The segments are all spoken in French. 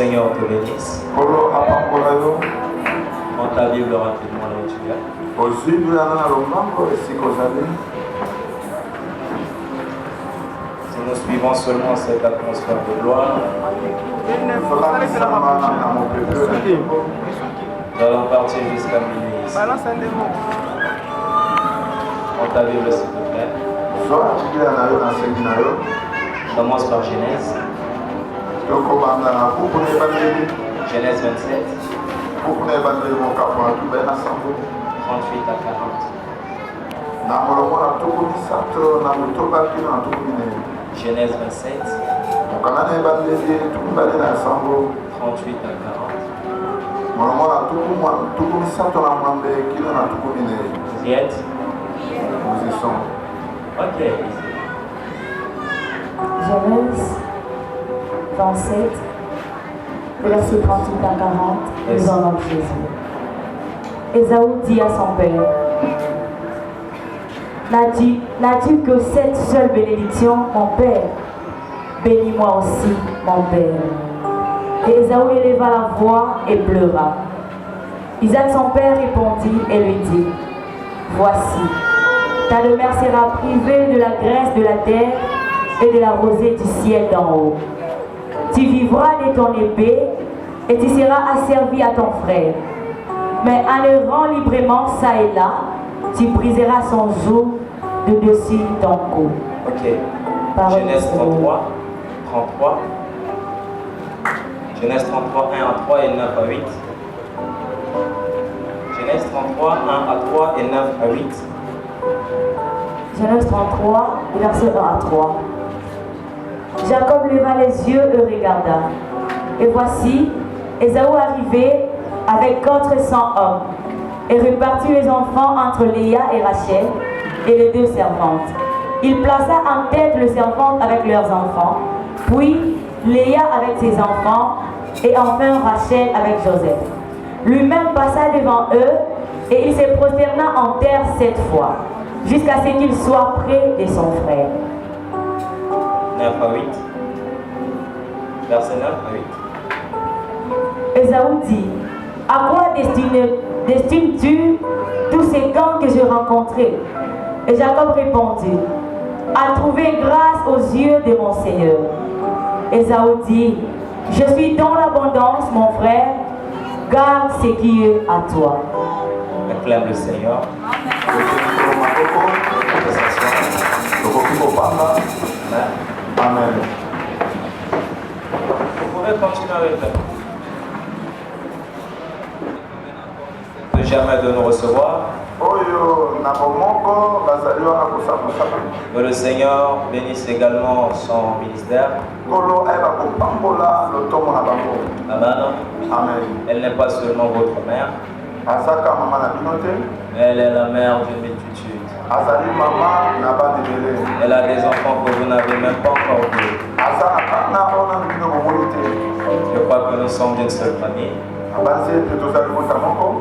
Seigneur te bénisse. Prends ta Bible rapidement là où tu es. Si nous suivons seulement cette atmosphère de gloire, nous allons partir jusqu'à minuit ici. Prends ta Bible s'il te plaît. Commence par Genèse. Genèse 27. 38 à 40. Genèse 27. 38 à 40. Vous y êtes? Nous y sommes. Ok. Genèse 27, verset 38 à 40, nous en avons Jésus. Ésaü dit à son père, n'as-tu que cette seule bénédiction, mon père? Bénis-moi aussi, mon père. Et Ésaü éleva la voix et pleura. Isaac, son père, répondit et lui dit, voici, ta demeure sera privée de la graisse de la terre et de la rosée du ciel d'en haut. Tu vivras de ton épée et tu seras asservi à ton frère. Mais en errant librement ça et là, tu briseras son joug de dessus ton cou. Ok. Genèse 33. Genèse 33, 1 à 3 et 9 à 8. Genèse 33, 1 à 3 et 9 à 8. Genèse 33, verset 1 à 3. Jacob leva les yeux et regarda. Et voici, Ésaü arrivait avec 400 hommes et repartit les enfants entre Léa et Rachel et les deux servantes. Il plaça en tête les servantes avec leurs enfants, puis Léa avec ses enfants et enfin Rachel avec Joseph. Lui-même passa devant eux et il se prosterna en terre 7 fois, jusqu'à ce qu'il soit près de son frère. 9 à 8. Verset 9 à 8. Ésaü dit, à quoi destines-tu tous ces camps que j'ai rencontrés? Et Jacob répondit, à trouver grâce aux yeux de mon Seigneur. Ésaü dit, je suis dans l'abondance, mon frère, garde ce qui est à toi. Acclame le Seigneur. Amen. Vous pouvez continuer avec nous. Ne jamais de nous recevoir. Que le Seigneur bénisse également son ministère. Amen. Elle n'est pas seulement votre mère, mais elle est la mère d'une multitude. Elle a des enfants que vous n'avez même pas encore vus. Je crois que nous sommes d'une seule famille.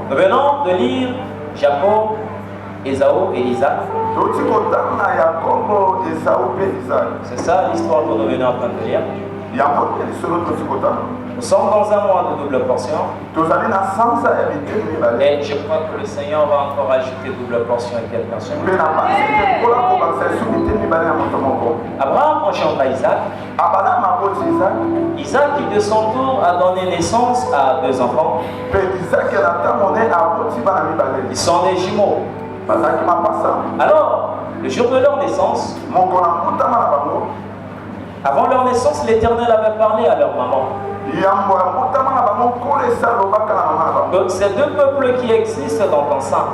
Nous venons de lire Jacob, Ésaü et Isaac. C'est ça l'histoire que nous venons en train de lire. Nous sommes dans un mois de double portion. Et je crois que le Seigneur va encore ajouter double portion à quelqu'un. Abraham engendra Isaac. Isaac qui de son tour a donné naissance à 2 enfants. Ils sont des jumeaux. Alors, le jour de leur naissance, avant leur naissance, l'Éternel avait parlé à leur maman. Donc, c'est 2 peuples qui existent dans ton sein.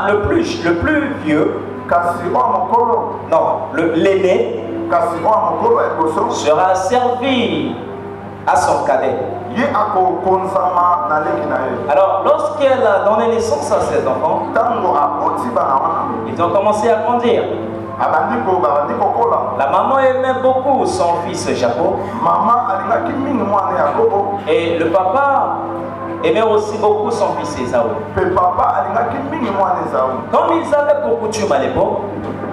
Le plus vieux, non, l'aîné sera servi à son cadet. Alors, lorsqu'elle a donné naissance à ses enfants, ils ont commencé à grandir. La maman aimait beaucoup son fils Jacob. Et le papa aimait aussi beaucoup son fils Ésaü. Pe papa alingaki mingi mwana Esaü. Comme ils avaient pour coutume à l'époque,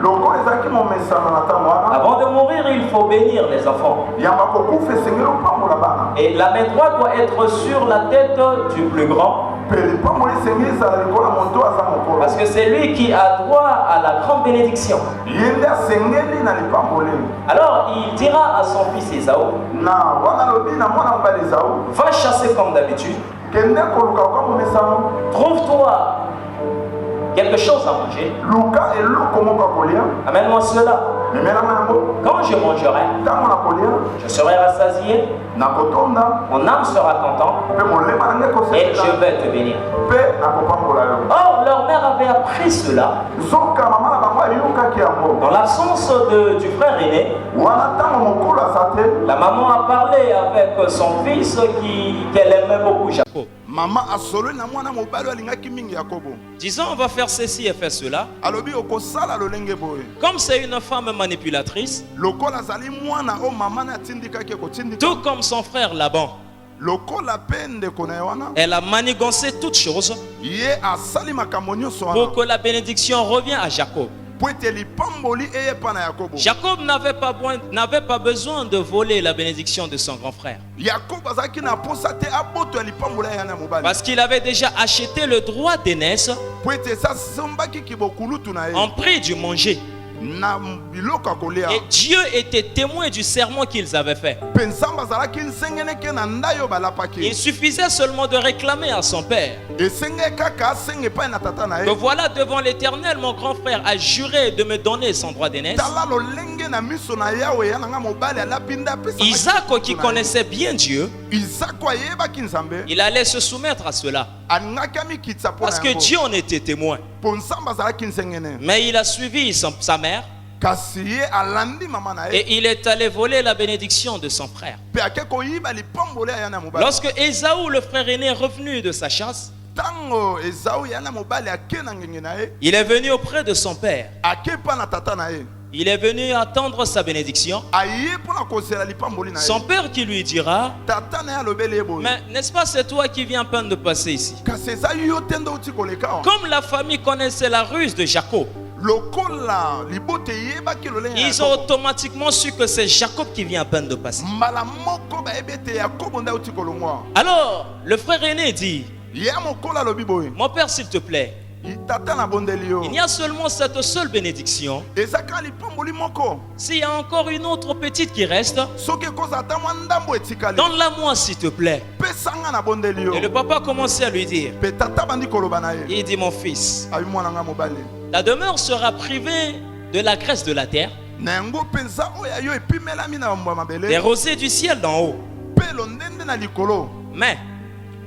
Lokola ezalaki momesano na ntango wana. avant de mourir, il faut bénir les enfants. Yamba kokufa esengeli opambola bana. Et la main droite doit être sur la tête du plus grand. Pe lipambola esengeli ezala likola moto aza mokolo. Parce que c'est lui qui a droit à la grande bénédiction. Ye nde asengeli na lipamboleli. Alors il dira à son fils Ésaü, Na wana lobi na mwana mobali Esaü. va chasser comme d'habitude, Kende koluka kwa momesano. trouve-toi quelque chose à manger, Luka eloko moko akolia. amène-moi cela. Memelanga yango. Quand je mangerai, Ntango nakolia. je serai rassasié, Nakotonda. mon âme sera contente Pe molema na ngai et je ekosepela. vais te bénir. Pe nakopambola yo. Or, leur mère avait appris cela Zoka mama na bango ayokaki yango. dans l'absence du frère aîné. Wana ntango mokolo aza te. La maman a parlé avec son fils qu'elle aimait beaucoup Jacob, Mama asololi na mwana mobali alingaki mingi Yakobo. disant on va faire ceci et faire cela. Alobi okosala lolenge boye. Comme c'est une femme manipulatrice, Lokola azali mwana o mama na atindikaki ekotindika. tout comme son frère Laban, Lokola pe ndeko na ye wana. elle a manigancé toutes choses Ye asali makambo nyonso wana. pour que la bénédiction revienne à Jacob. Po ete lipamboli eye epa na Yakobo. Jacob n'avait pas besoin de voler la bénédiction de son grand frère, Yakobo azalaki na posa te aboto ya lipambola ya na mobali. parce qu'il avait déjà acheté le droit d'aînesse Po ete esasombaki kibokulutu na ye. en prix du manger. Na biloko akolia. Et Dieu était témoin du serment qu'ils avaient fait. Pe nzambe azalaki nsengeneke na ndayi balapaki. Il suffisait seulement de réclamer à son père Esenge kaka asenge epai na tata na que ye. voilà, devant l'Éternel, mon grand frère a juré de me donner son droit d'aînesse. Tala lolenge na miso na Yawe ya nanga mobali alapi nde apesa. Isaac, qui connaissait bien Dieu, Isaac ayebaki nzambe. il allait se soumettre à cela Alingaki amikitisa mpo na parce que yango. Dieu en était témoin. Po nzambe azalaki nsengene. Mais il a suivi sa mère Kasi ye alandi mama na ye. et il est allé voler la bénédiction de son frère. Pe ake koyiba lipamboli ya na mobali. Lorsque Ésaü, le frère aîné, est revenu de sa chasse, Tango Esaü ya na mobali ake na ngenge na ye. il est venu auprès de son père. Ake pa na tata na ye. Il est venu attendre sa bénédiction. Aye po na kozela lipamboli na ye. Son père qui lui dira, Tata na ye alobeli ye boye. mais n'est-ce pas c'est toi qui viens à peine de passer ici? Kasi eza yo te nde outi koleka wa. Comme la famille connaissait la ruse de Jacob, Lokola libote yebaki lolenge ya ils ont Yakobo. automatiquement su que c'est Jacob qui vient à peine de passer. Mbala moko bayebi ete Yakobo nde outi kolongwa. Alors, le frère aîné dit, Ya mokolo alobi boye. mon père s'il te plaît, Tata na bondeli yo. il y a seulement cette seule bénédiction. Ezaka lipamboli moko. S'il y a encore une autre petite qui reste, Soki koza ata mwa ndambo etikali. donne-la moi s'il te plaît. Pesanga na bondeli yo. Et le papa commençait à lui dire, Pe tata bandi koloba na ye. il dit, mon fils, Abi mwana nga mobali. ta demeure sera privée de la graisse de la terre, Na yango penza oya yo epimelami na mbwa des mabele. rosées du ciel d'en haut. Pe londende na likolo. Mais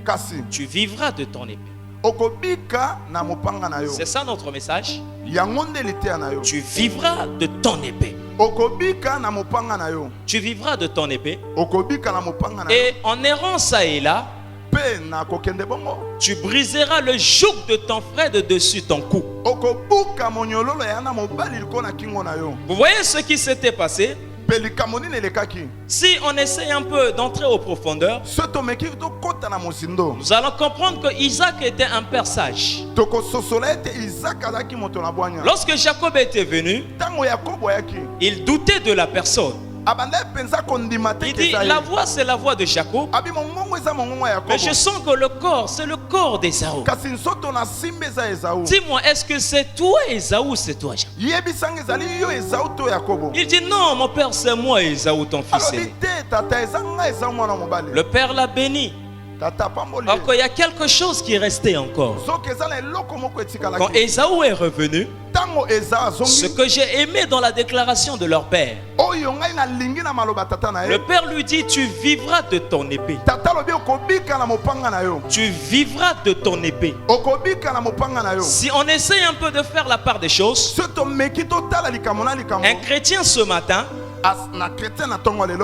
Kasi tu vivras de ton épée. okobika na mopanga na yo. C'est ça notre message. Yango nde liteya na yo. Tu vivras de ton épée. Okobika na mopanga na yo. Tu vivras de ton épée. Okobika na mopanga na yo. Et en errant ça et là, Pe na kokende bongo. tu briseras le joug de ton frère de dessus ton cou. Okobuka monyololo ya na mobali liko na kingo na yo. Vous voyez ce qui s'était passé? Pe likamoni ne lekaki. Si on essaye un peu d'entrer aux profondeurs, Soto meki to kota na mosindo. nous allons comprendre que Isaac était un père sage. Toko sosola ete Isaac azaki moto na bwanya. Lorsque Jacob était venu, Tango Yakobo yaki. il doutait de la personne. Abanda penza kondima te Il dit, keza ye. la voix c'est la voix de Jacob, Abi mongongo eza mongongo ya Yakobo. mais je sens que le corps, c'est le corps d'Ésaü. Kasi nsoto na simbe eza Esaü. Dis-moi, est-ce que c'est toi Ésaü ou c'est toi Jacob? Yebisanga ezali yo Esaü to Yakobo. Il dit, non, mon père, c'est moi Ésaü, ton fils Alobi aîné. te tata eza nga Esaü mwana mobali. Le père l'a béni. Tata pamboli. Alors qu'il y a quelque chose qui restait encore. Soki eza na eloko moko Quand etikalaki. Ésaü est revenu, Tango eza ce azongi. que j'ai aimé dans la déclaration de leur père, Oyo ngai nalingi na maloba tata na ye. le père lui dit, tu vivras de ton épée. Tata lobi okobika na mopanga na yo. Tu vivras de ton épée. Okobika na mopanga na yo. Si on essaye un peu de faire la part des choses, Soto meki totala likambo na likambo. un chrétien ce matin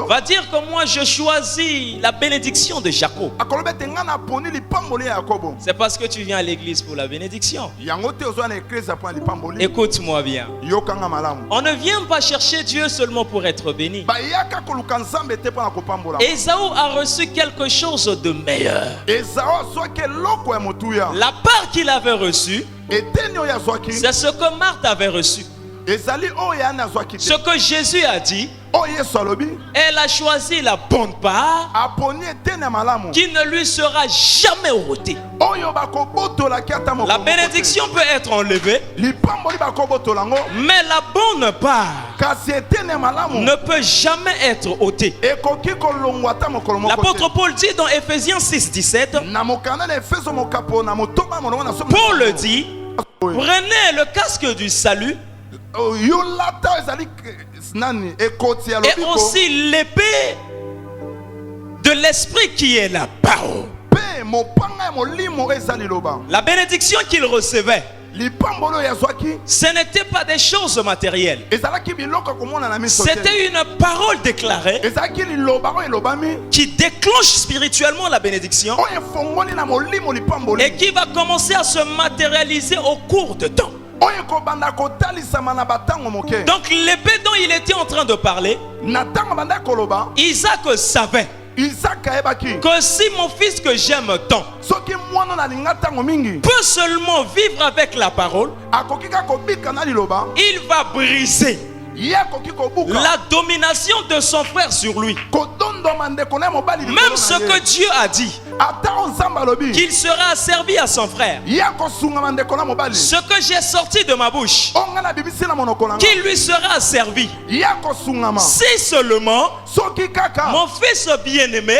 va dire que moi je choisis la bénédiction de Jacob. C'est parce que tu viens à l'église pour la bénédiction. Écoute-moi bien. On ne vient pas chercher Dieu seulement pour être béni. Ésaü a reçu quelque chose de meilleur. La part qu'il avait reçue, c'est ce que Marthe avait reçu. Ce que Jésus a dit, elle a choisi la bonne part qui ne lui sera jamais ôtée. La bénédiction peut être enlevée, mais la bonne part ne peut jamais être ôtée. L'apôtre Paul dit dans Ephésiens 6:17, Paul dit, prenez le casque du salut et aussi l'épée de l'esprit qui est la parole. La bénédiction qu'il recevait, ce n'était pas des choses matérielles. C'était une parole déclarée qui déclenche spirituellement la bénédiction et qui va commencer à se matérialiser au cours de temps. Donc l'épée dont il était en train de parler, Isaac savait que si mon fils que j'aime tant peut seulement vivre avec la parole, il va briser la domination de son frère sur lui. Même ce que Dieu a dit, qu'il sera asservi à son frère, ce que j'ai sorti de ma bouche, qu'il lui sera asservi. Si seulement mon fils bien-aimé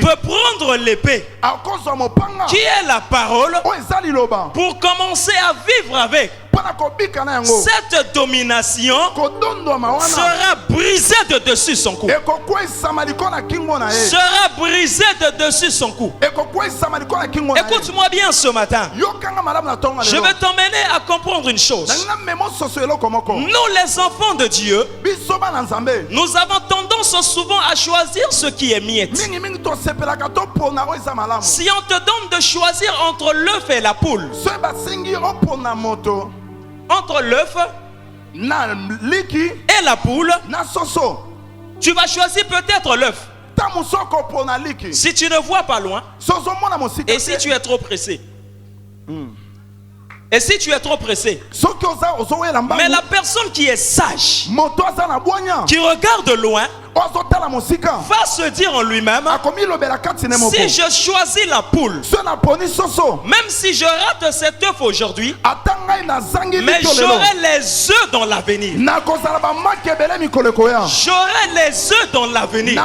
peut prendre l'épée qui est la parole pour commencer à vivre avec, cette domination sera brisée de dessus son cou. Sera brisée de dessus son cou. Écoute-moi bien ce matin. Je vais t'emmener à comprendre une chose. Nous les enfants de Dieu, nous avons tendance souvent à choisir ce qui est miette. Si on te donne de choisir entre l'œuf et la poule, entre l'œuf et la poule, tu vas choisir peut-être l'œuf. Si tu ne vois pas loin, et si tu es trop pressé, et si tu es trop pressé, mais la personne qui est sage, qui regarde loin, va se dire en lui-même, si je choisis la poule, même si je rate cet œuf aujourd'hui, mais j'aurai les œufs dans l'avenir. J'aurai les œufs dans l'avenir.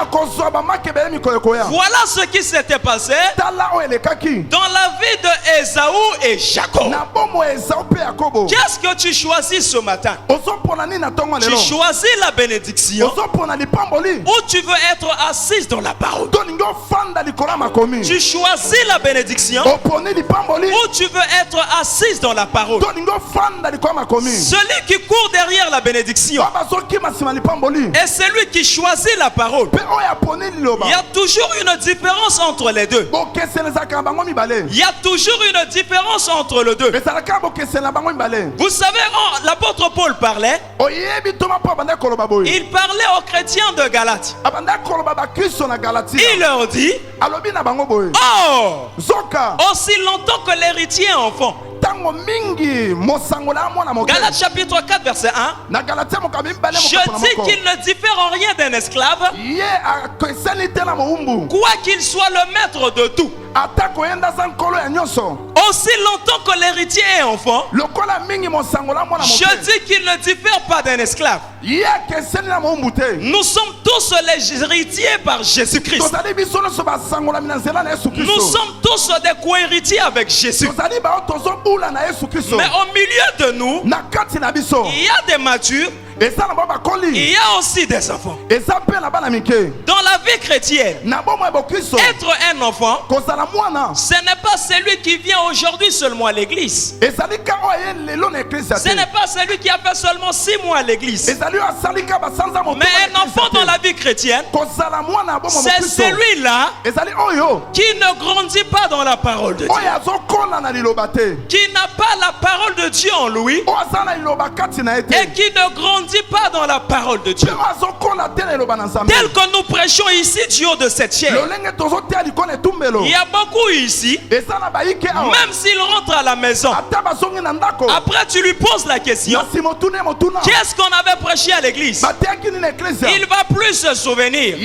Voilà ce qui s'était passé dans la vie de Ésaü et Jacob. Qu'est-ce que tu choisis ce matin? Tu choisis la bénédiction ou tu veux être assise dans la parole? Tu choisis la bénédiction ou tu veux être assise dans la parole? Celui qui court derrière la bénédiction et celui qui choisit la parole, il y a toujours une différence entre les deux. Il y a toujours une différence entre les deux. Vous savez, l'apôtre Paul parlait, il parlait aux chrétiens de Galate. Il leur dit, oh, aussi longtemps que l'héritier est enfant. Galates chapitre 4 verset 1. Je dis qu'il ne diffère en rien d'un esclave, quoi qu'il soit le maître de tout. Aussi longtemps que l'héritier est enfant, je dis qu'il ne diffère pas d'un esclave. Nous sommes tous les héritiers par Jésus-Christ. Nous sommes tous des co-héritiers avec Jésus. Mais au milieu de nous, il y a des matures, il y a aussi des enfants. Dans la vie chrétienne, être un enfant, ce n'est pas celui qui vient aujourd'hui seulement à l'église. Ce n'est pas celui qui a fait seulement 6 mois à l'église. Ce Mais un enfant dans la vie chrétienne, c'est celui-là qui ne grandit pas dans la parole de Dieu, qui n'a pas la parole de Dieu en lui et qui ne grandit pas dans la parole de Dieu. Tel que nous prêchons ici du haut de cette chaire, il y a beaucoup ici, même s'il rentre à la maison, après tu lui poses la question, qu'est-ce qu'on avait prêché à l'église? Il va plus se souvenir.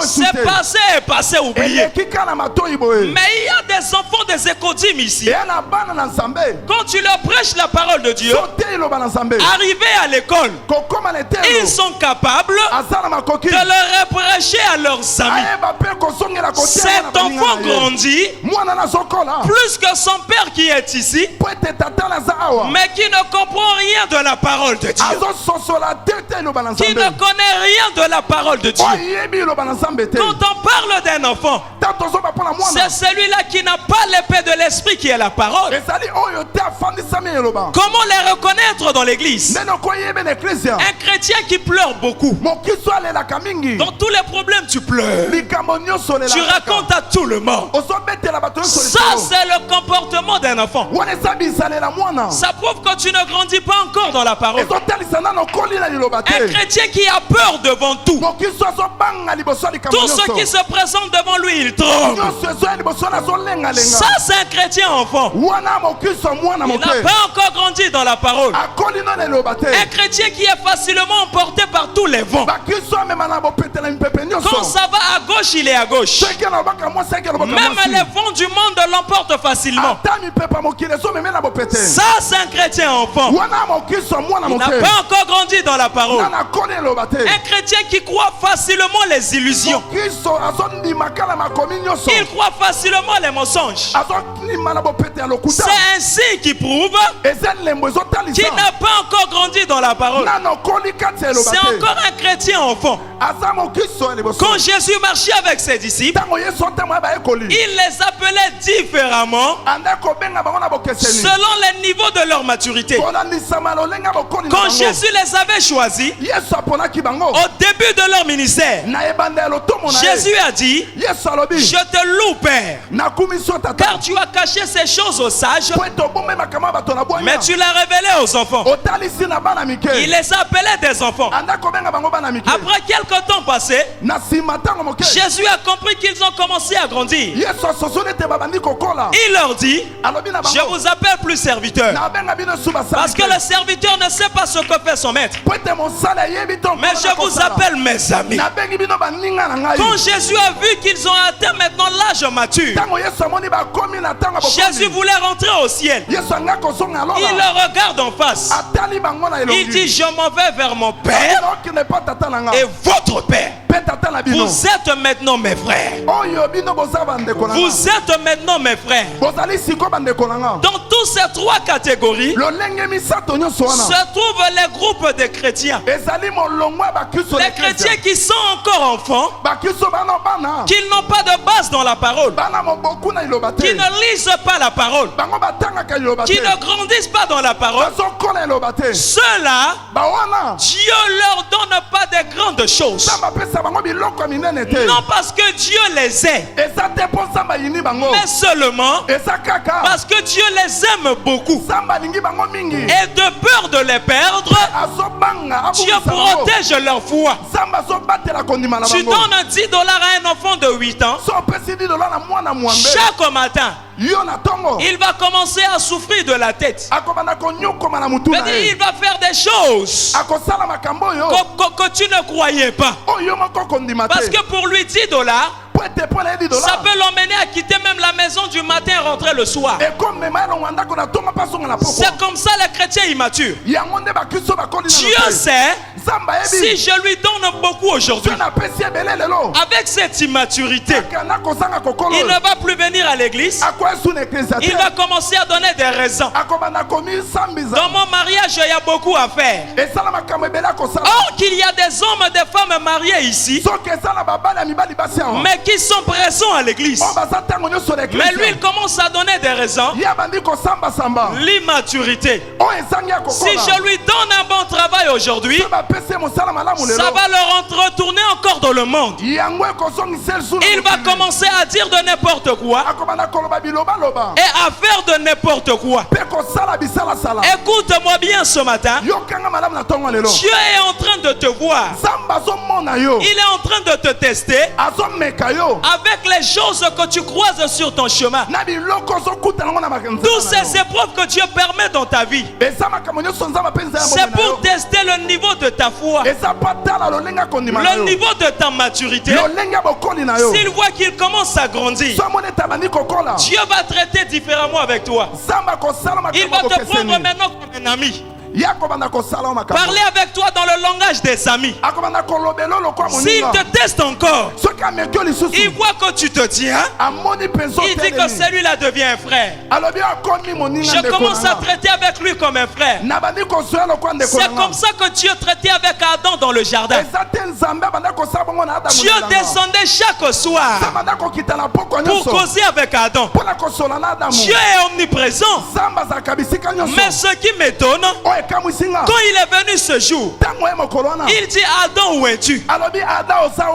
C'est passé, oublié. Mais il y a des enfants des écodimes ici. Quand tu leur prêches la parole de Dieu, arrivés à l'école, ils sont capables de le reprêcher à leurs amis. Cet enfant grandit plus que son père qui est ici, mais qui ne comprend rien de la parole de Dieu, qui ne connaît rien de la parole de Dieu. Quand on parle d'un enfant, c'est celui-là qui n'a pas l'épée de l'esprit qui est la parole. Comment les reconnaître dans l'église? Un chrétien qui pleure beaucoup. Dans tous les problèmes tu pleures. Tu racontes à tout le monde. Ça c'est le comportement d'un enfant. Ça prouve que tu ne grandis pas encore dans la parole. Un chrétien qui a peur devant tout. Tout ce qui se présente devant lui, il tremble. Ça c'est un chrétien enfant. Il n'a pas encore grandi dans la parole. Un chrétien qui est facilement emporté par tous les vents. Quand ça va à gauche, il est à gauche. Même les vents du monde l'emportent facilement. Ça c'est un chrétien enfant. Il n'a pas encore grandi dans la parole. Un chrétien qui croit facilement les illusions. Il croit facilement les mensonges. C'est ainsi qu'il prouve qu'il n'a pas encore grandi dans la parole. C'est encore un chrétien enfant. Quand Jésus marchait avec ses disciples, il les appelait différemment selon les niveaux de leur maturité. Quand Jésus les avait choisis au début de leur ministère, Jésus a dit: je te loue, Père, car tu as caché ces choses aux sages, mais tu l'as révélé aux enfants. Il les appelait des enfants. Après quelques temps passés, Jésus a compris qu'ils ont commencé à grandir. Il leur dit: je vous appelle plus serviteurs, parce que le serviteur ne sait pas ce que fait son maître, mais je vous appelle mes amis. Quand Jésus a vu qu'ils ont atteint maintenant l'âge mature, Jésus voulait rentrer au ciel. Il le regarde en face. Il dit: je m'en vais vers mon Père et votre Père. Vous êtes maintenant mes frères. Vous êtes maintenant mes frères. Dans toutes ces trois catégories se trouvent les groupes de chrétiens. Les chrétiens qui sont encore enfants, qui n'ont pas de base dans la parole, qui ne lisent pas la parole, qui ne grandissent pas dans la parole. Ceux-là, Dieu leur donne pas de grandes choses. Non parce que Dieu les aime, mais seulement parce que Dieu les aime beaucoup. Et de peur de les perdre, Dieu protège leur foi. Tu donnes $10 à un enfant de 8 ans, chaque matin il va commencer à souffrir de la tête. Il va faire des choses que tu ne croyais pas. Parce que pour lui $10, ça peut l'emmener à quitter même la maison du matin et rentrer le soir. C'est comme ça les chrétiens immatures. Dieu sait, si je lui donne beaucoup aujourd'hui, avec cette immaturité, il ne va plus venir à l'église. Il va commencer à donner des raisons. Dans mon mariage, il y a beaucoup à faire. Or qu'il y a des hommes et des femmes mariés ici, mais qui sont présents à l'église. Mais lui, il commence à donner des raisons. L'immaturité. Si je lui donne un bon travail aujourd'hui, ça va le retourner encore dans le monde. Il va commencer à dire de n'importe quoi et à faire de n'importe quoi. Écoute-moi bien ce matin. Dieu est en train de te voir. Il est en train de te tester avec les choses que tu croises sur ton chemin. Toutes ces épreuves que Dieu permet dans ta vie, c'est pour tester le niveau de ta foi, le niveau de ta maturité. S'il voit qu'il commence à grandir, Dieu va traiter différemment avec toi. Il va te prendre maintenant comme un ami. Parler avec toi dans le langage des amis. S'il te teste encore, il voit que tu te tiens. Il dit que celui-là devient un frère. Je commence à traiter avec lui comme un frère. C'est comme ça que Dieu traitait avec Adam dans le jardin. Dieu descendait chaque soir pour causer avec Adam. Dieu est omniprésent. Mais ce qui m'étonne, quand il est venu ce jour, il dit Adam, où es-tu?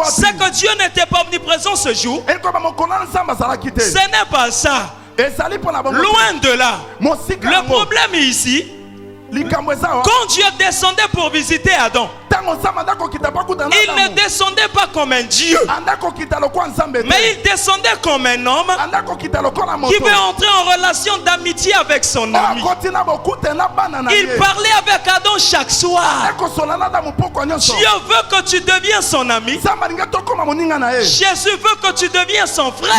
C'est que Dieu n'était pas omniprésent ce jour. Ce n'est pas ça. Loin de là. Le problème ici, quand Dieu descendait pour visiter Adam, il ne descendait pas comme un Dieu, mais il descendait comme un homme qui veut entrer en relation d'amitié avec son ami. Il parlait avec Adam chaque soir. Dieu veut que tu deviennes son ami. Jésus veut que tu deviennes son frère.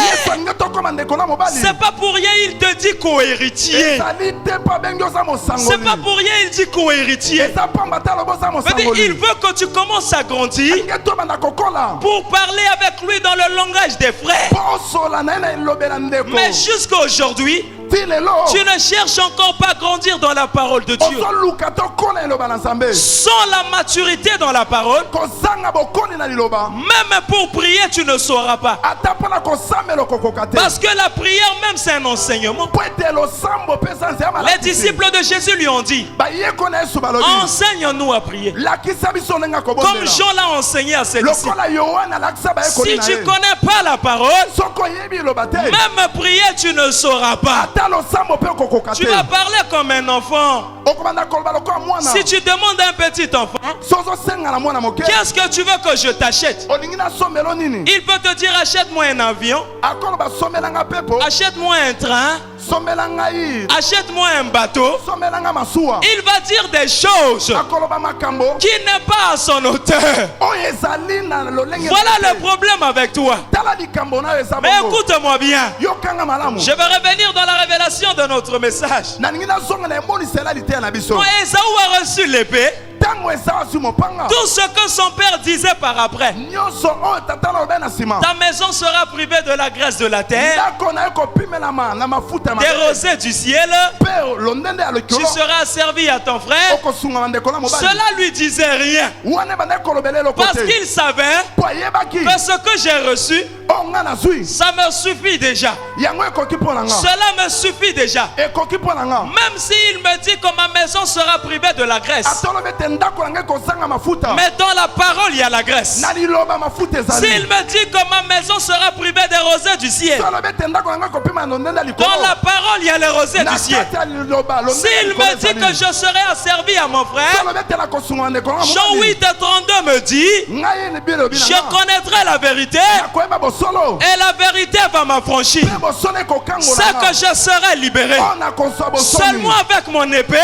C'est pas pour rien il te dit co-héritier. C'est pas pour rien il dit co-héritier. Il veut que tu commences à grandir pour parler avec lui dans le langage des frères. Mais jusqu'à aujourd'hui, tu ne cherches encore pas à grandir dans la parole de Dieu. Sans la maturité dans la parole, même pour prier, tu ne sauras pas. Parce que la prière même, c'est un enseignement. Les disciples de Jésus lui ont dit, enseigne-nous à prier. Comme Jean l'a enseigné à ses disciples. Si tu ne connais pas la parole, même prier, tu ne sauras pas. Tu vas parler comme un enfant. Si tu demandes à un petit enfant, qu'est-ce que tu veux que je t'achète? Il peut te dire achète-moi un avion, achète-moi un train, achète-moi un bateau. Il va dire des choses qui n'est pas à son auteur. Voilà le problème avec toi. Mais écoute-moi bien. Je vais revenir dans la révélation de notre message. Quand Ésaü a reçu l'épée, tout ce que son père disait par après, ta maison sera privée de la graisse de la terre, des rosées du ciel, tu seras servi à ton frère. Cela lui disait rien, parce qu'il savait que ce que j'ai reçu, ça me suffit déjà. Cela me suffit déjà. Même s'il me dit que ma maison sera privée de la graisse, mais dans la parole il y a la graisse. S'il me dit que ma maison sera privée des rosées du ciel, dans la parole il y a les rosées du ciel. S'il me dit que je serai asservi à mon frère, Jean 8:32 me dit, je connaîtrai la vérité et la vérité va m'affranchir. C'est que je serai libéré. Seulement avec mon épée,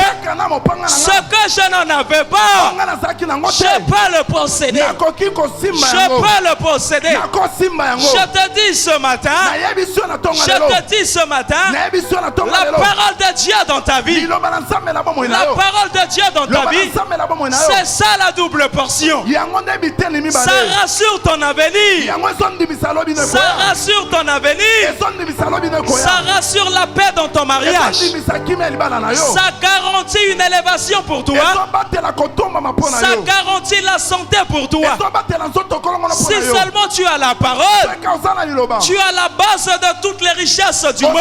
ce que je n'en avais pas, je peux le posséder. Je peux le posséder. Je te dis ce matin, je te dit ce matin, la parole de Dieu dans ta vie, la parole de Dieu dans ta vie, c'est ça la double portion. Ça rassure ton avenir. Ça rassure ton avenir. Ça rassure la paix dans ton mariage. Ça garantit une élévation pour toi. Ça garantit la santé pour toi. Si seulement tu as la parole, tu as la base de toutes les richesses du monde.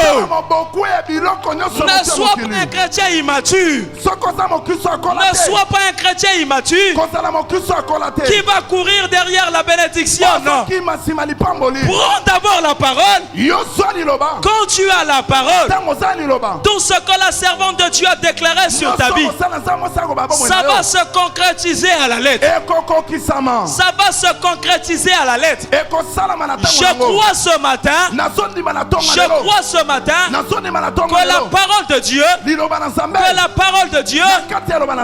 Ne sois pas un chrétien immature. Ne sois pas un chrétien immature qui va courir derrière la bénédiction. Non. Prends d'abord la parole. Quand tu as la parole, tout ce que la servante de Dieu a déclaré sur ta vie, ça va se concrétiser à la lettre. Ça va se concrétiser à la lettre. Je crois ce matin que la parole de Dieu,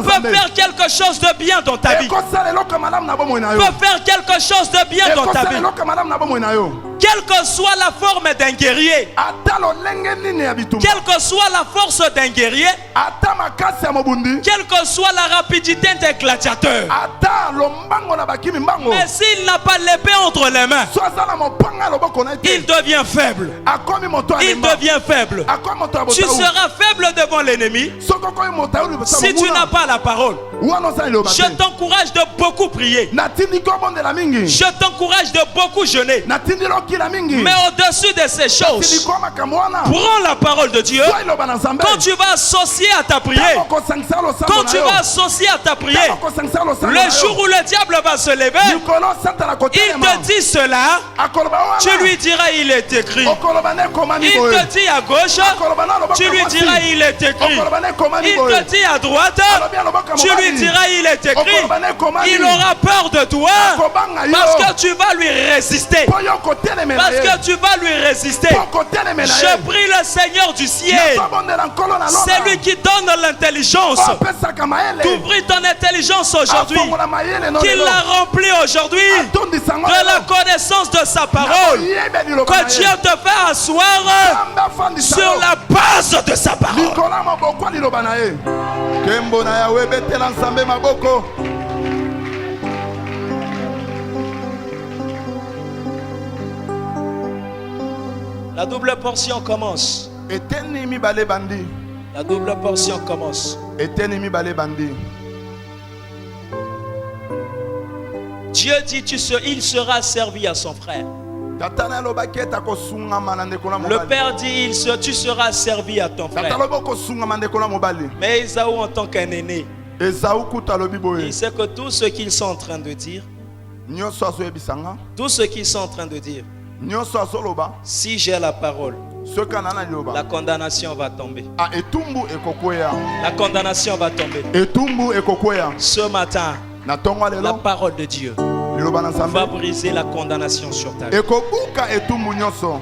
peut faire quelque chose de bien dans ta vie. Peut faire quelque chose de bien dans ta vie. Quelle que soit la forme d'un guerrier, quelle que soit la force d'un guerrier, quelle que soit la rapidité d'un gladiateur, mais s'il n'a pas l'épée entre les mains, il devient faible. Il devient faible. Tu seras faible devant l'ennemi si tu n'as pas la parole. Je t'encourage de beaucoup prier. Je t'encourage de beaucoup jeûner. Mais au-dessus de ces choses, prends la parole de Dieu. Quand tu vas associer à ta prière, le jour où le diable va se lever, il te dit cela, tu lui diras il est écrit. Il te dit à gauche, tu lui diras il est écrit. Il te dit à droite, tu lui diras il est écrit. Il aura peur de toi parce que tu vas lui résister. Parce que tu vas lui résister. Je prie le Seigneur du ciel, c'est lui qui donne l'intelligence, d'ouvrir ton intelligence aujourd'hui, qu'il la remplit aujourd'hui de la connaissance de sa parole, que Dieu te fait asseoir sur la base de sa parole. La double portion commence. La double portion commence. Dieu dit il sera servi à son frère. Le père dit tu seras servi à ton frère. Mais Ésaü en tant qu'un aîné, il sait que tout ce qu'ils sont en train de dire, si j'ai la parole, la condamnation va tomber. La condamnation va tomber. Ce matin, la parole de Dieu va briser la condamnation sur ta vie.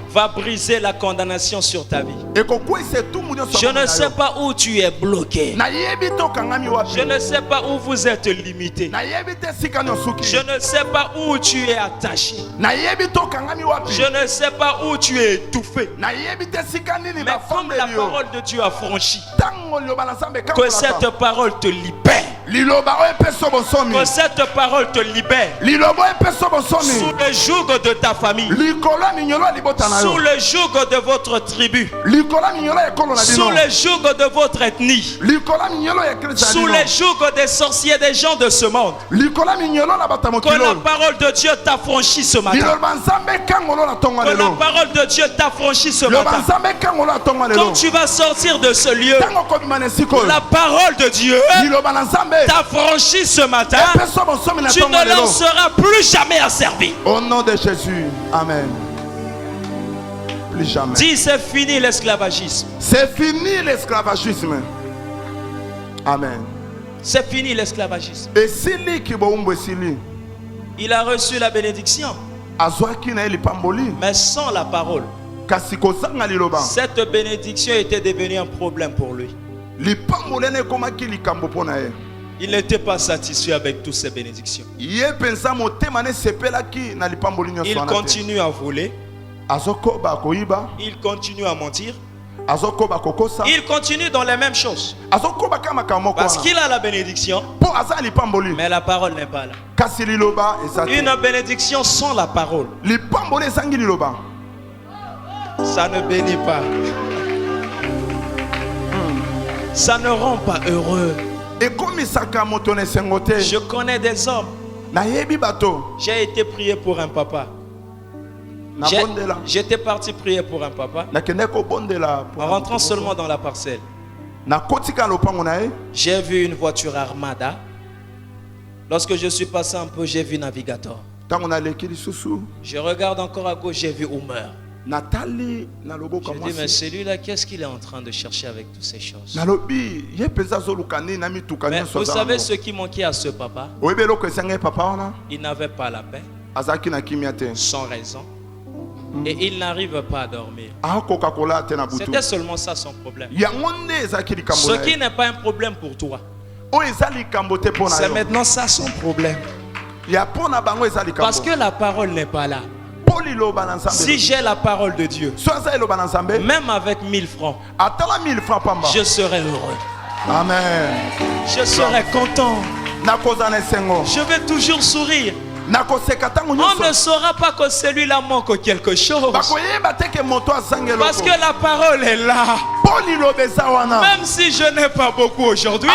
Va briser la condamnation sur ta vie. Je ne sais pas où tu es bloqué. Je ne sais pas où vous êtes limité. Je ne sais pas où tu es attaché. Je ne sais pas où tu es étouffé. Mais comme la parole de Dieu a franchi, que cette parole te libère. Que cette parole te libère. Sous le joug de ta famille, sous le joug de votre tribu, sous le joug de votre ethnie, sous le joug des sorciers des gens de ce monde. Que la parole de Dieu t'affranchit ce matin. Que la parole de Dieu t'affranchit ce matin. Quand tu vas sortir de ce lieu, la parole de Dieu t'affranchit ce matin. Tu ne lanceras plus jamais à servir. Au nom de Jésus, amen. Plus jamais. Dis c'est fini l'esclavagisme. C'est fini l'esclavagisme. Amen. C'est fini l'esclavagisme. Il a reçu la bénédiction, mais sans la parole, cette bénédiction était devenue un problème pour lui. Il n'était pas satisfait avec toutes ces bénédictions. Il continue à voler. Il continue à mentir. Il continue dans les mêmes choses. Parce qu'il a la bénédiction, mais la parole n'est pas là. Une bénédiction sans la parole, ça ne bénit pas. Ça ne rend pas heureux. Je connais des hommes. J'ai été prié pour un papa. J'étais parti prier pour un papa. En rentrant seulement dans la parcelle, j'ai vu une voiture Armada. Lorsque je suis passé un peu, j'ai vu Navigator. Je regarde encore à gauche, j'ai vu Homer. Je dis, mais celui-là, qu'est-ce qu'il est en train de chercher avec toutes ces choses? Mais vous savez ce qui manquait à ce papa? Il n'avait pas la paix, sans raison. Et il n'arrive pas à dormir. C'était seulement ça son problème. Ce qui n'est pas un problème pour toi, c'est maintenant ça son problème. Parce que la parole n'est pas là. Si j'ai la parole de Dieu, même avec 1000 francs, je serai heureux. Amen. Je serai content. Je vais toujours sourire. On ne saura pas que celui-là manque quelque chose. Parce que la parole est là. Même si je n'ai pas beaucoup aujourd'hui,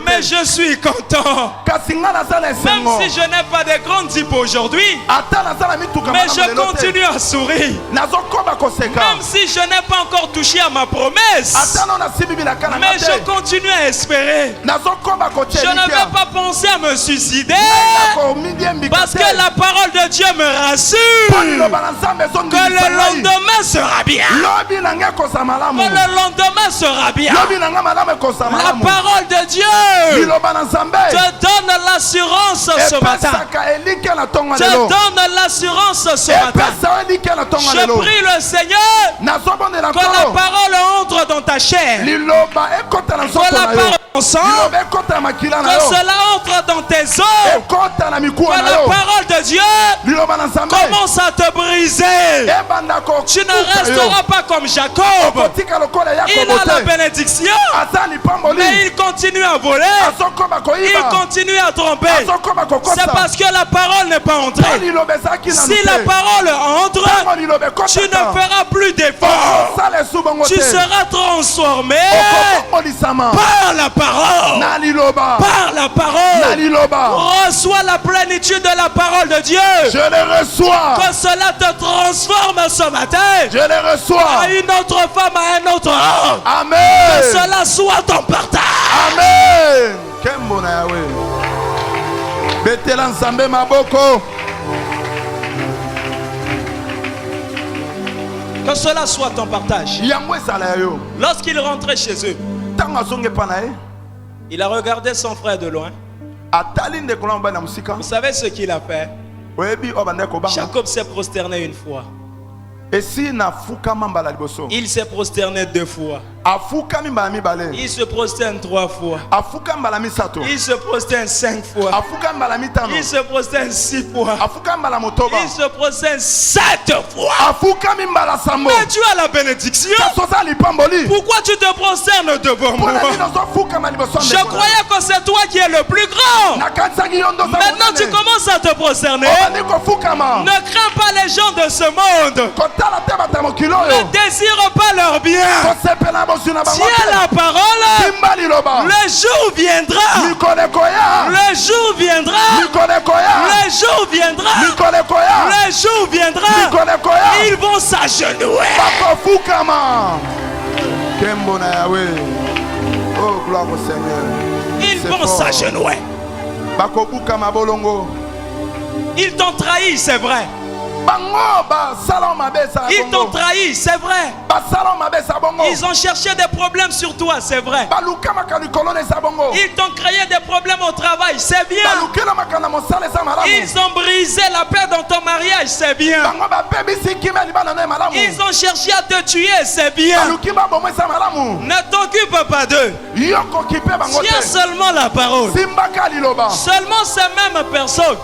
mais je suis content. Même si je n'ai pas de grands types aujourd'hui, mais je continue à sourire. Même si je n'ai pas encore touché à ma promesse, mais je continue à espérer. Je ne vais pas penser à me suicider. Parce que la parole de Dieu me rassure que le lendemain sera bien. Que le lendemain sera bien. La parole de Dieu te donne l'assurance ce matin. Te donne l'assurance ce matin. Je prie le Seigneur que la parole entre dans ta chair. Que la parole ensemble, que cela entre dans tes os. Que la parole de Dieu commence à te briser. Tu ne resteras pas comme Jacob. Il a la bénédiction, mais il continue à voler. Il continue à tromper. C'est parce que la parole n'est pas entrée. Si la parole entre, tu ne feras plus d'efforts. Tu seras transformé par la parole. Par la parole. Reçois la plénitude de la parole de Dieu. Je les reçois. Que cela te transforme ce matin. Je les reçois. À une autre femme, à un autre homme. Amen. Que cela soit ton partage. Amen. Kembo na Yahweh. Betela nzambe maboko. Que cela soit ton partage. Lorsqu'il rentrait chez eux, il a regardé son frère de loin. Vous savez ce qu'il a fait? Jacob s'est prosterné une fois. Il s'est prosterné 2 fois. Il se prosterne 3 fois. Il se prosterne 5 fois. Il se prosterne 6 fois. Il se prosterne 7 fois. Mais tu as la bénédiction. Pourquoi tu te prosternes devant moi? Je croyais que c'est toi qui es le plus grand. Maintenant tu commences à te prosterner. Ne crains pas les gens de ce monde. Ne désire pas leur bien. Tiens la parole. Le jour viendra. Le jour viendra. Le jour viendra. Le jour viendra. Ils vont s'agenouiller. Oh, gloire au Seigneur. Ils vont s'agenouiller. Ils t'ont trahi, c'est vrai. Ils t'ont trahi, c'est vrai. Ils ont cherché des problèmes sur toi, c'est vrai. Ils t'ont créé des problèmes au travail, c'est bien. Ils ont brisé la paix dans ton mariage, c'est bien. Ils ont cherché à te tuer, c'est bien. Ne t'occupe pas d'eux. Tiens seulement la parole. Seulement ces mêmes personnes.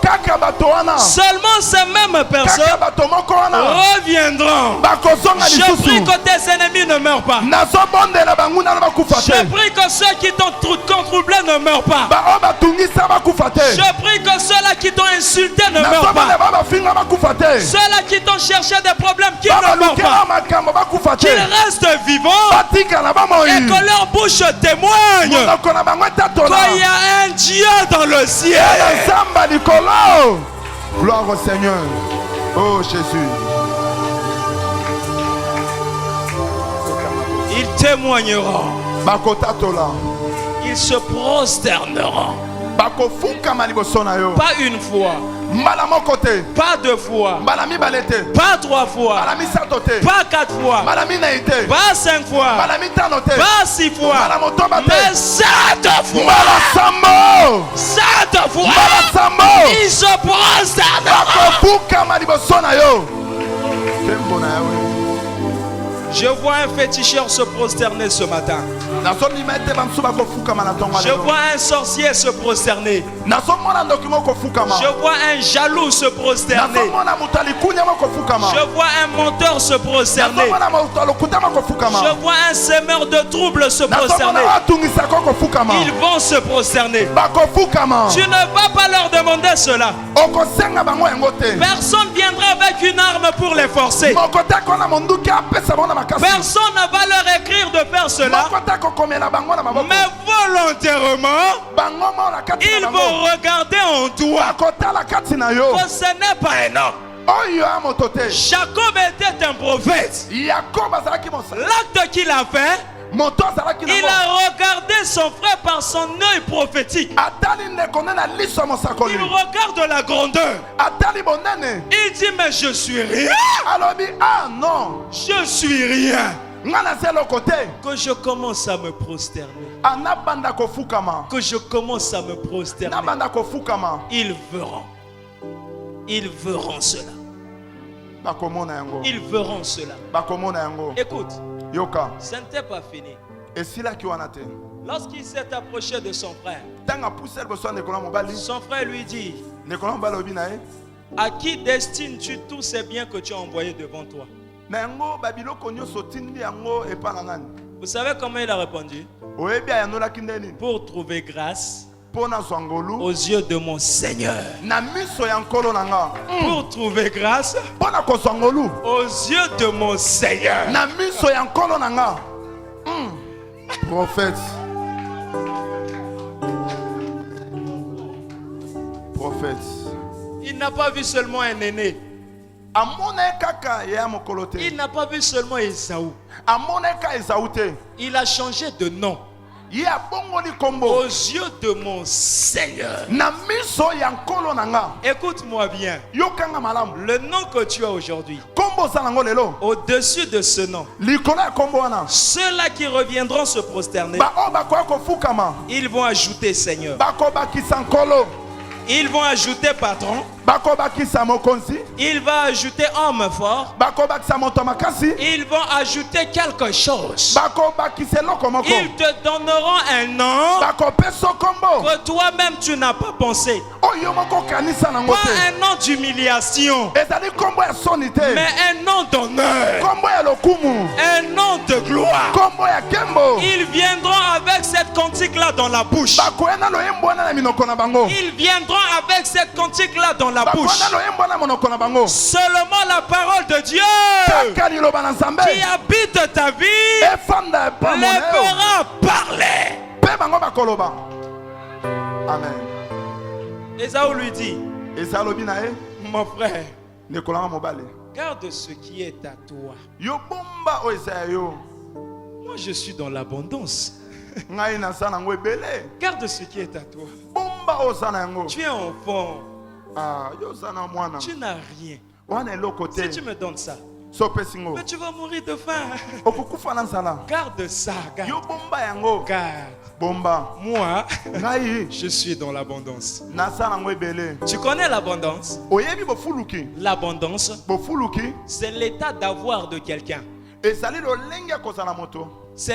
Seulement ces mêmes personnes reviendront. Je prie que tes ennemis ne meurent pas. Je prie que ceux qui t'ont troublé ne meurent pas. Je prie que ceux-là qui t'ont insulté ne meurent pas. Ceux-là qui t'ont cherché des problèmes qui ne meurent pas. Qu'ils restent vivants et que leur bouche témoigne qu'il y a un Dieu dans le ciel. Gloire au Seigneur. Oh Jésus. Ils témoigneront. Ils se prosterneront. Pas une fois. Pas deux fois. Pas trois fois. Pas quatre fois. Pas cinq fois. Pas six fois. Mais 7 fois. 7 fois. Ils se prosterneront. Je vois un féticheur se prosterner ce matin. Je vois un sorcier se prosterner. Je vois un jaloux se prosterner. Je vois un menteur se prosterner. Je vois un semeur de troubles se prosterner. Ils vont se prosterner. Tu ne vas pas leur demander cela. Personne viendra avec une arme pour les forcer. Personne ne va leur écrire de faire cela. Mais volontairement, ils vont regarder en toi que ce n'est pas un homme. Jacob était un prophète. L'acte qu'il a fait, il a regardé son frère par son œil prophétique. Il regarde la grandeur. Il dit mais je suis rien. Je suis rien. Que je commence à me prosterner. Que je commence à me prosterner. Ils verront. Ils verront cela. Ils verront cela. Écoute, ce n'était pas fini. Lorsqu'il s'est approché de son frère, son frère lui dit: à qui destines-tu tous ces biens que tu as envoyés devant toi? Vous savez comment il a répondu? Pour trouver grâce aux yeux de mon Seigneur. Pour trouver grâce aux yeux de mon Seigneur. Prophète. Il n'a pas vu seulement un aîné. Il n'a pas vu seulement Esaü. Il a changé de nom. Aux yeux de mon Seigneur. Écoute-moi bien. Le nom que tu as aujourd'hui, au-dessus de ce nom, ceux-là qui reviendront se prosterner, ils vont ajouter Seigneur. Ils vont ajouter patron. Il va ajouter homme fort. Ils vont ajouter quelque chose. Ils te donneront un nom que toi-même tu n'as pas pensé. Pas un nom d'humiliation, mais un nom d'honneur, un nom de gloire. Ils viendront avec cette cantique-là dans la bouche. Ils viendront avec cette cantique-là dans la bouche. Seulement la parole de Dieu qui habite ta vie les fera parler. Amen. Esaü lui dit: mon frère, garde ce qui est à toi. Moi je suis dans l'abondance. Garde ce qui est à toi. Tu es enfant. Tu n'as rien. Si tu me donnes ça, mais tu vas mourir de faim. Garde ça. Garde. Moi, je suis dans l'abondance. Tu connais l'abondance? L'abondance, c'est l'état d'avoir de quelqu'un. C'est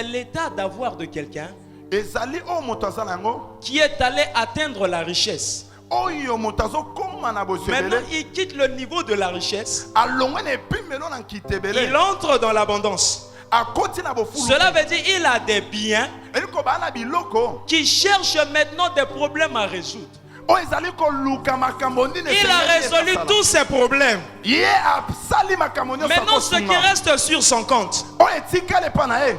l'état d'avoir de quelqu'un qui est allé atteindre la richesse. Maintenant, il quitte le niveau de la richesse. Il entre dans l'abondance. Cela veut dire qu'il a des biens qui cherchent maintenant des problèmes à résoudre. Il a résolu tous ses problèmes. Maintenant, ce qui reste sur son compte,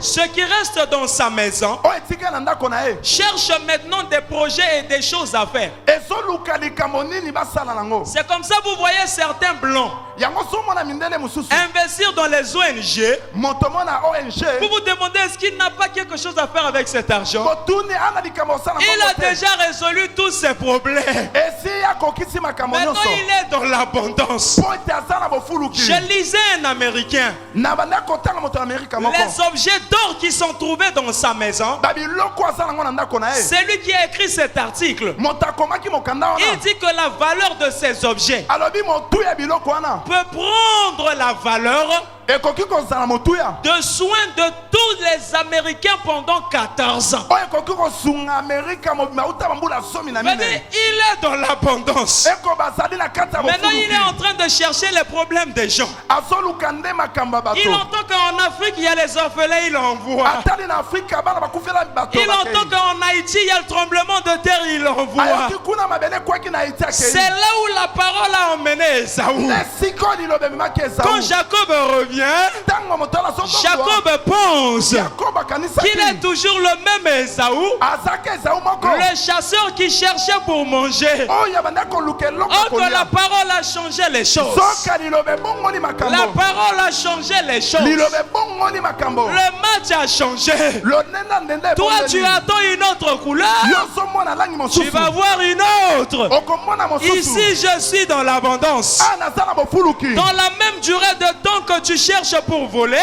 ce qui reste dans sa maison, cherche maintenant des projets et des choses à faire. C'est comme ça que vous voyez certains blancs investir dans les ONG. Vous vous demandez, est-ce qu'il n'a pas quelque chose à faire avec cet argent? Il a déjà résolu tous ses problèmes. Maintenant il est dans l'abondance. Je lisais un Américain. Les objets d'or qui sont trouvés dans sa maison, c'est lui qui a écrit cet article. Il dit que la valeur de ces objets peut prendre la valeur de soins de tous les Américains pendant 14 ans. Il est dans l'abondance. Maintenant, il est en train de chercher les problèmes des gens. Il entend qu'en Afrique, il y a les orphelins, il envoie. Il entend qu'en Haïti, il y a le tremblement de terre, il envoie. C'est là où la parole a emmené Esaü. Quand Jacob revient, Jacob pense qu'il est toujours le même Esaü, le chasseur qui cherchait pour manger. Oh, que la parole a changé les choses. La parole a changé les choses. Le match a changé. Toi, tu attends une autre couleur. Tu vas voir une autre. Ici, je suis dans l'abondance. Dans la même durée de temps que tu cherches pour voler,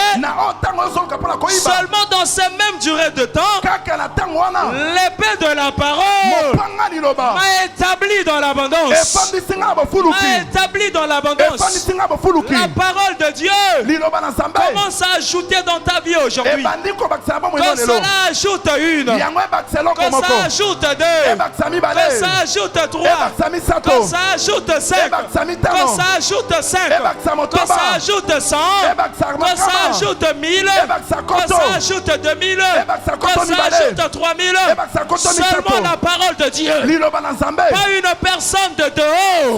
seulement dans ces mêmes durées de temps, l'épée de la parole m'a établi dans l'abondance. M'a établi dans l'abondance. La parole de Dieu commence à ajouter dans ta vie aujourd'hui. Quand cela ajoute une, quand ça ajoute deux, quand ça ajoute trois, quand ça ajoute cinq, quand ça ajoute cinq, quand ça ajoute 100, quand ça ajoute 1000, quand ça ajoute 2000, quand ça ajoute 3000, seulement la parole de Dieu. Pas une personne de dehors,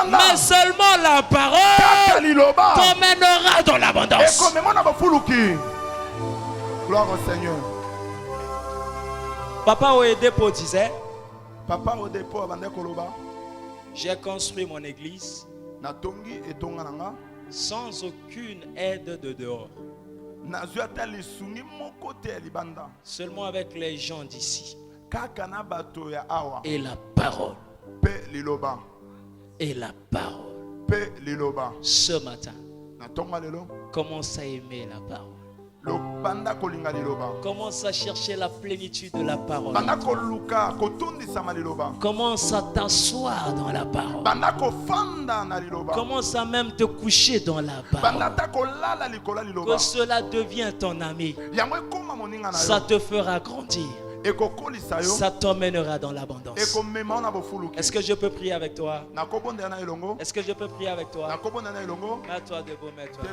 mais seulement la parole t'emmènera dans l'abondance. Gloire au Seigneur. Papa Oedepo disait, Papa Oedepo j'ai construit mon église sans aucune aide de dehors. Seulement avec les gens d'ici. Et la parole. Et la parole. Ce matin, commence à aimer la parole. Commence à chercher la plénitude de la parole. Commence à t'asseoir dans la parole. Commence à même te coucher dans la parole. Que cela devienne ton ami. Ça te fera grandir. Ça t'emmènera dans l'abondance. Est-ce que je peux prier avec toi? Est-ce que je peux prier avec toi? Mets-toi debout, mets-toi.